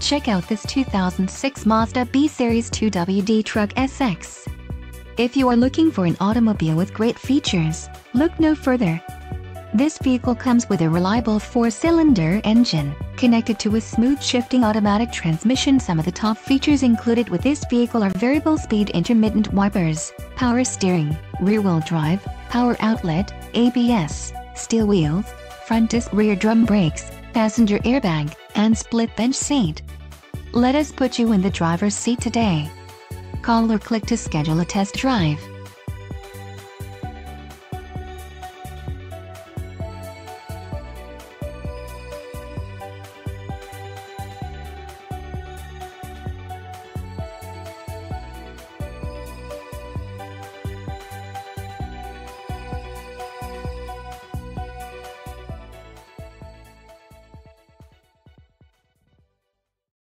Check out this 2006 Mazda B-Series 2WD Truck SX. If you are looking for an automobile with great features, look no further. This vehicle comes with a reliable 4-cylinder engine, connected to a smooth shifting automatic transmission. Some of the top features included with this vehicle are variable speed intermittent wipers, power steering, rear-wheel drive, power outlet, ABS, steel wheels, front disc rear drum brakes, passenger airbag, and split bench seat. Let us put you in the driver's seat today. Call or click to schedule a test drive.